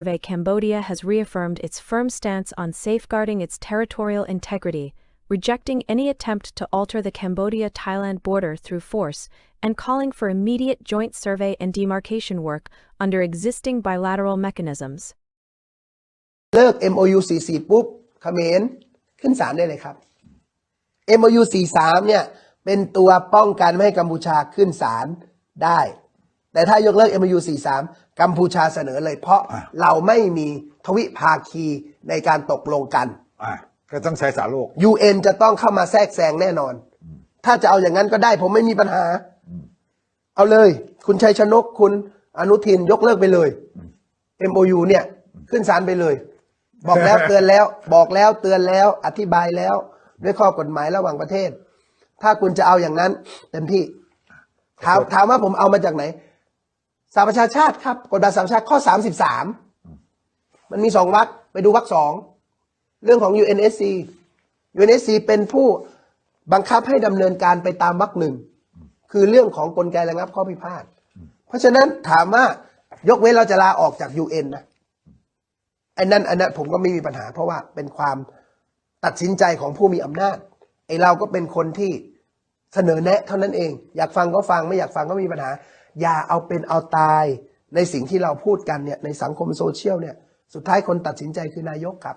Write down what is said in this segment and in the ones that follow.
survey, Cambodia has reaffirmed its firm stance on safeguarding its territorial integrity, rejecting any attempt to alter the Cambodia-Thailand border through force, and calling for immediate joint survey and demarcation work under existing bilateral mechanisms. เลิก MOU 44ปุ๊บเขมรขึ้นศาลได้เลยครับ MOU 43เนี่ยเป็นตัวป้องกันไม่ให้กัมพูชาขึ้นศาลได้แต่ถ้ายกเลิก MOU 43กัมพูชาเสนอเลยเพราะเราไม่มีทวิภาคีในการตกลงกันก็ต้องใช้ศาลโลก UN จะต้องเข้ามาแทรกแซงแน่นอนถ้าจะเอาอย่างนั้นก็ได้ผมไม่มีปัญหาเอาเลยคุณชัยชนกคุณอนุทินยกเลิกไปเลย MOU เนี่ยขึ้นศาลไปเลยบอกแล้วเตือนแล้วบอกแล้วเตือนแล้วอธิบายแล้วด้วยข้อกฎหมายระหว่างประเทศถ้าคุณจะเอาอย่างนั้นเต็มที่ถามว่าผมเอามาจากไหนสหประชาชาติครับกฎหมายสหประชาชาติข้อ33มันมี2 วรรคไปดูวรรค 2เรื่องของ UNSC เป็นผู้บังคับให้ดำเนินการไปตามวรรค 1คือเรื่องของกลไกระงับข้อพิพาทเพราะฉะนั้นถามว่ายกเว้นเราจะลาออกจาก UN นะอันนั้นผมก็ไม่มีปัญหาเพราะว่าเป็นความตัดสินใจของผู้มีอำนาจไอ้เราก็เป็นคนที่เสนอแนะเท่านั้นเองอยากฟังก็ฟังไม่อยากฟังก็มีปัญหาอย่าเอาเป็นเอาตายในสิ่งที่เราพูดกันเนี่ยในสังคมโซเชียลเนี่ยสุดท้ายคนตัดสินใจคือนายกครับ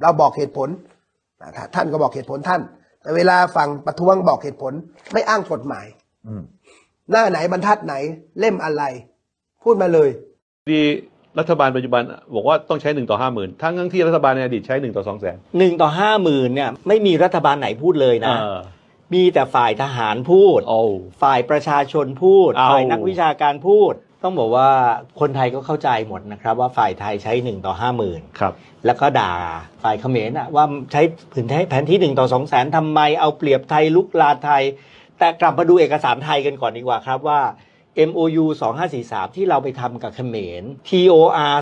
เราบอกเหตุผลท่านก็บอกเหตุผลท่านแต่เวลาฟังประท้วงบอกเหตุผลไม่อ้างกฎหมายหน้าไหนบรรทัดไหนเล่มอะไรพูดมาเลยดีรัฐบาลปัจจุบันบอกว่าต้องใช้1 ต่อ 50,000ทั้งที่รัฐบาลในอดีตใช้1 ต่อ 200,000 1 ต่อ 50,000เนี่ยไม่มีรัฐบาลไหนพูดเลยนะมีแต่ฝ่ายทหารพูดฝ่ายประชาชนพูดฝ่ายนักวิชาการพูดต้องบอกว่าคนไทยก็เข้าใจหมดนะครับว่าฝ่ายไทยใช้1 ต่อ 50,000ครับแล้วก็ด่าฝ่ายเขมรว่าใช้แผนที่1 ต่อ 200,000ทำไมเอาเปรียบไทยลุกลานไทยแต่กลับมาดูเอกสารไทยกันก่อนดีกว่าครับว่าMOU 2543ที่เราไปทำกับเขมร TOR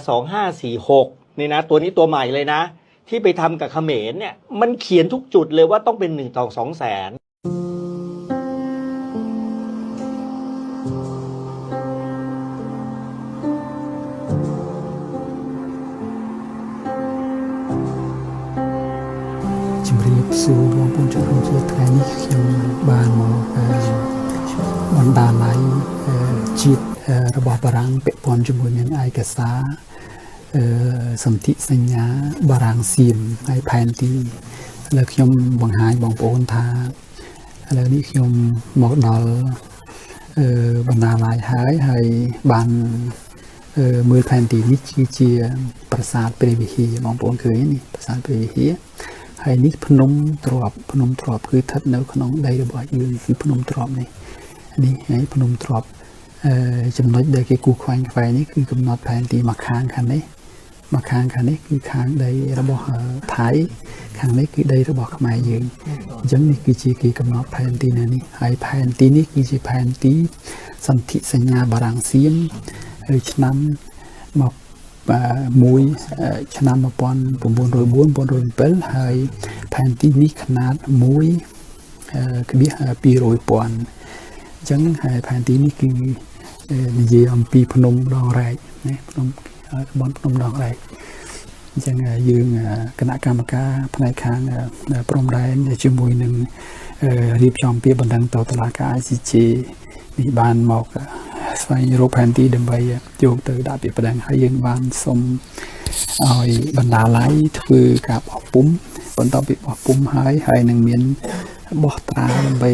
2546นี่นะตัวนี้ตัวใหม่เลยนะที่ไปทำกับเขมรเนี่ยมันเขียนทุกจุดเลยว่าต้องเป็น1 ต่อ 200,000ជំរាបសួរបងប្អូនជនរួមជាតិថ្ងៃនេះខ្ញុំបានមកបណ្ដាល័យជាតិរបស់បារាំងពាក់ព័ន្ធជាមួយនឹងឯកសារសន្ធិសញ្ញាបារាំងសៀមហើយផែនទីឥឡូវខ្ញុំបង្ហាញបងប្អូនថាឥឡូវនេះខ្ញុំមកដល់បណ្ដាល័យហើយបានមើលផែនទីនេះគឺជាប្រាសាទព្រះវិហារបងប្អូនឃើញនេះប្រាសាទព្រះវិហារហើយនេះភ្នំទ្របគឺស្ថិតនៅក្នុងដីរបស់យើងគឺភ្នំទ្របនេះហើយភ្នំទ្របចំណុចដែលគេគូខ្វែងនេះគឺកំណត់ផែនទីមកខាងនេះគឺខាងដីរបស់ថៃខាងនេះគឺដីរបស់ខ្មែរយើងអញ្ចឹងនេះគឺជាគេកំណត់ផែនទីនៅនេះហើយផែនទីនេះគឺជាផែនទីសន្ធិសញ្ញាបារាំងសៀមឆ្នាំឆ្នាំ1904-1907ហើយផែនទីនេះขนาด1,200,000អញ្ចឹងហើយផែនទីនេះគឺនិយាយអំពីភ្នំដងរែកណាភ្នំដងរែកអញ្ចឹងយើងគណៈកម្មការផ្នែកខាងព្រំដែនជាមួយនឹងរៀបចំពាក្យបណ្ដឹងទៅតុលាការ ICJ នេះបានមកស្វែងរកផែនទីដើម្បីយកទៅដាក់ពាក្យបណ្ដឹងហើយយើងបានសុំឲ្យបណ្ដាល័យធ្វើការបោះពុម្ពបន្តពីបោះពុម្ពហើយនឹងមានបោះត្រាដើម្បី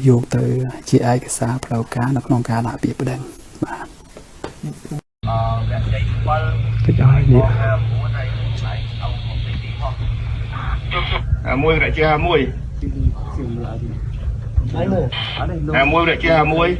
យកទៅជាឯកសារផ្លូវការនៅក្នុងការដាក់ពាក្យបណ្ដឹងបាទទៅឲ្យនេះមួយរយៈ51មួយរយៈ51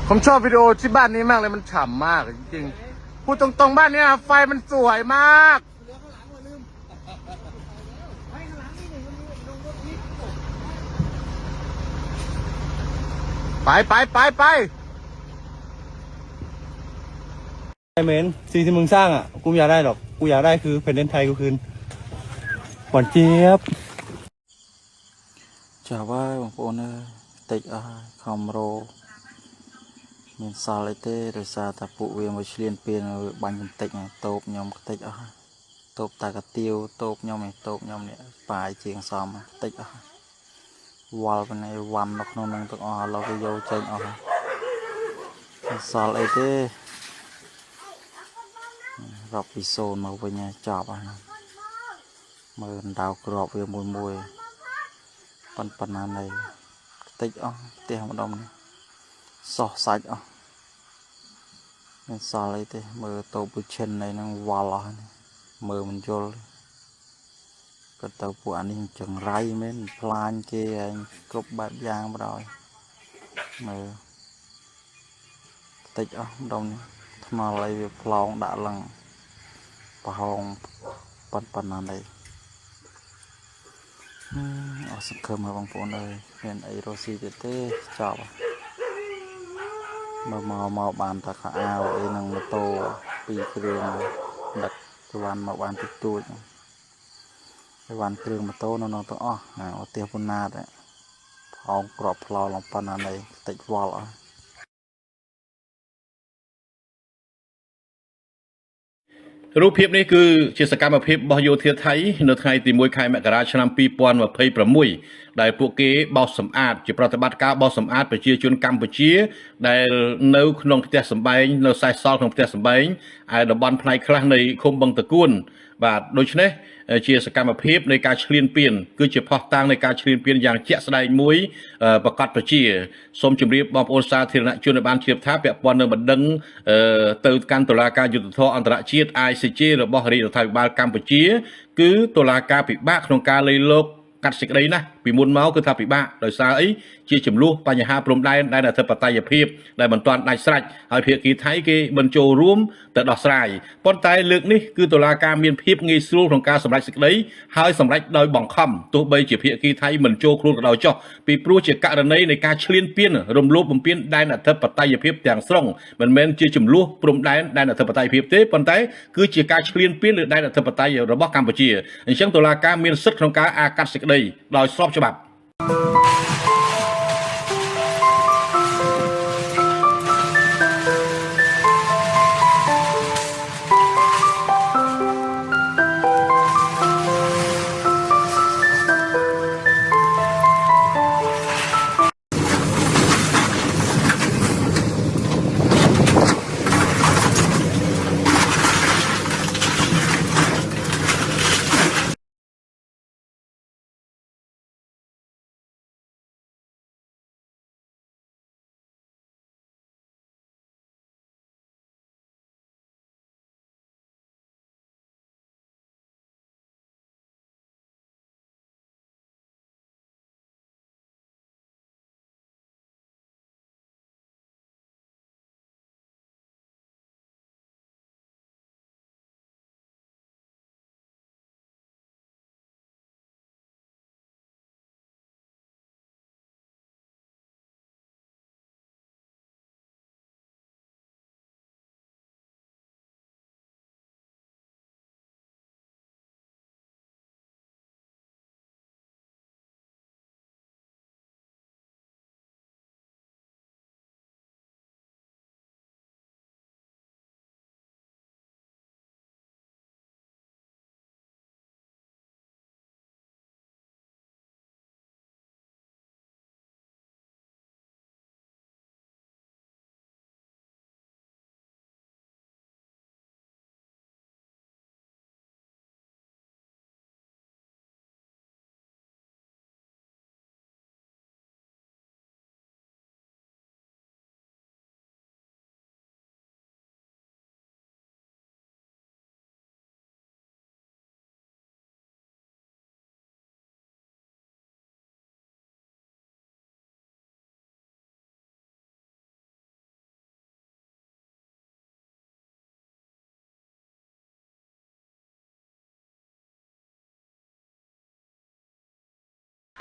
ผมชอบวิดีโอที่บ้านนี้มากเลยมันฉ่ำมากจริงๆพูดตรงๆบ้านเนี้ยไฟมันสวยมากไปไปไปไป ไอเมนสิ่งที่มึงสร้างอ่ะกูไม่อยากได้หรอกกูอยากได้คือแผ่นดินไทยกูคืนหวานเจี๊ยบ chào vớiបងប្អូនអើយតិចអស់ហើយខំរោមានសល់អីទេដោយសារតែពួកវាមកឆ្លៀនពៀនបាញ់បន្តិចតូបខ្ញុំតិចអស់ហើយតូបតាកាទៀវតូបខ្ញុំនេះតូបខ្ញុំនេះស្បាយជាងសមតិចអស់ហើយវល់ពីនេះវ៉ាន់នៅក្នុងនឹងទាំងអស់ឥឡូវវាយកចេញអស់ហើយសល់អីទេរាប់ពី0មកវិញចប់ហើយមើលដៅក្របវាមួយប៉ុណ្ណានៃតិចអស់ផ្ទះម្ដុំនេះសោះសាច់អស់មានសល់អីទេមើលតូបឈិនnàyនឹងវល់អស់មើលមិនយល់ក៏ទៅពួកអានេះចង្រៃមែនផ្លាញគេឯងគ្រប់បែបយ៉ាងបណ្ដោយមើលតិចអស់ម្ដុំនេះថ្នល់អីវាផ្លងដាក់ឡើងប្រហោងប៉ុណ្ណានៃអស់សង្ឃឹមហើយបងប្អូនអើយមានអីរស់ស៊ីទៀតទេចប់មកបានតែខោអាវអីនឹងម៉ូតូ2គ្រឿងដឹកទៅវ៉ាន់មកបានតិចតួចទៅវ៉ាន់គ្រឿងម៉ូតូនៅទាំងអស់ឧទាហរណ៍ពុណាតផោងក្របផ្លោឡើងប៉ុណ្ណានៃតិចវល់អស់ រូបភាពនេះគឺជាសកម្មភាពរបស់យោធាថៃនៅថ្ងៃទី 1 ខែមករាឆ្នាំ 2026 ដែលពួកគេបោសសម្អាតជាប្រតិបត្តិការបោសសម្អាតប្រជាជនកម្ពុជាដែលនៅក្នុងផ្ទះសម្បែងនៅសេសសល់ក្នុងផ្ទះសម្បែងឯតំបន់ផ្នែកខ្លះនៃឃុំបឹងតគួនបាទដូច្នេះជាសកម្មភាពនៃការឈ្លានពានគឺជាផុសតាងនៃការឈ្លានពានយ៉ាងជាក់ស្ដែងមួយប្រកាសប្រជាសូមជម្រាបបងប្អូនសាធារណជនឲ្យបានជ្រាបថាពាក់ព័ន្ធនឹងបណ្ដឹងទៅកាន់តុលាការយុត្តិធម៌អន្តរជាតិ ICJ របស់រាជរដ្ឋាភិបាលកម្ពុជាគឺតុលាការពិបាកក្នុងការលៃលកកាត់សេចក្តីណាពីមុនមកគឺថាពិបាកដោយសារអីជាចំនួនបញ្ហាព្រំដែនដែលអធិបតេយ្យភាពដែលមិនទាន់ដាច់ស្រេចហើយភាគីថៃគេមិនចូលរួមទៅដោះស្រាយប៉ុន្តែលើកនេះគឺតុលាការមានភាពងាយស្រួលក្នុងការសម្រេចសេចក្តីហើយសម្រេចដោយបង្ខំទោះបីជាភាគីថៃមិនចូលខ្លួនក៏ដោយចុះពីព្រោះជាករណីនៃការឈ្លានពានរំលោភបំពានដែនអធិបតេយ្យភាពទាំងស្រុងមិនមែនជាចំនួនព្រំដែនដែនអធិបតេយ្យភាពទេប៉ុន្តែគឺជាការឈ្លានពានលើដែនអធិបតេយ្យរបស់កម្ពុជាអញ្ចឹងតុលាការមានសិទ្ធិក្នុងការអាកាត់សេចក្តីដោយស្របច្បាប់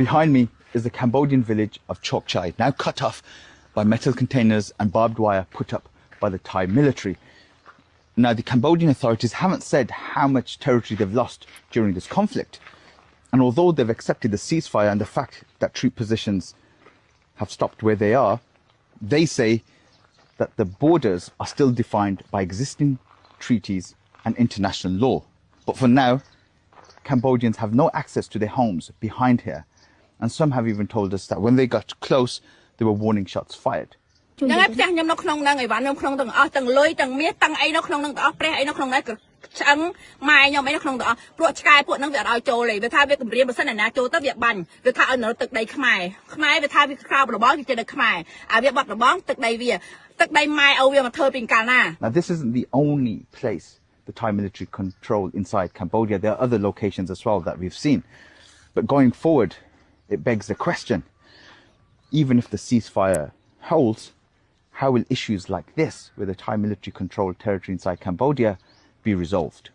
Behind me is the Cambodian village of Chok Chai, now cut off by metal containers and barbed wire put up by the Thai military. Now, the Cambodian authorities haven't said how much territory they've lost during this conflict. And although they've accepted the ceasefire and the fact that troop positions have stopped where they are, they say that the borders are still defined by existing treaties and international law. But for now, Cambodians have no access to their homes behind here. And some have even told us that when they got close, there were warning shots fired. ហ្នឹងហើយផ្ទះខ្ញុំនៅក្នុងហ្នឹងឯវ៉ាន់ខ្ញុំក្នុងទាំងអស់ទាំងលុយទាំងមាសទាំងអីនៅក្នុងហ្នឹងទាំងអស់ព្រះអីនៅក្នុងហ្នឹងឆ្អឹងម៉ែខ្ញុំអីនៅក្នុងទាំងអស់ព្រោះឆ្កែពួកហ្នឹងវាអត់ឲ្យចូលទេវាថាវាគម្រាមបើសិនណាចូលទៅវាបាញ់វាថាឲ្យនៅទឹកដីខ្មែរខ្មែរវាថាវាក្រៅរបស់គេចេះនៅខ្មែរអាវាបាត់របស់ទឹកដីវាទឹកដីម៉ែឲ្យវាមកធ្វើពីកាលណា Now, this isn't the only place the Thai military control inside Cambodia. There are other locations as well that we've seen. But going forward, it begs the question, even if the ceasefire holds, how will issues like this, where the Thai military controlled territory inside Cambodia, be resolved?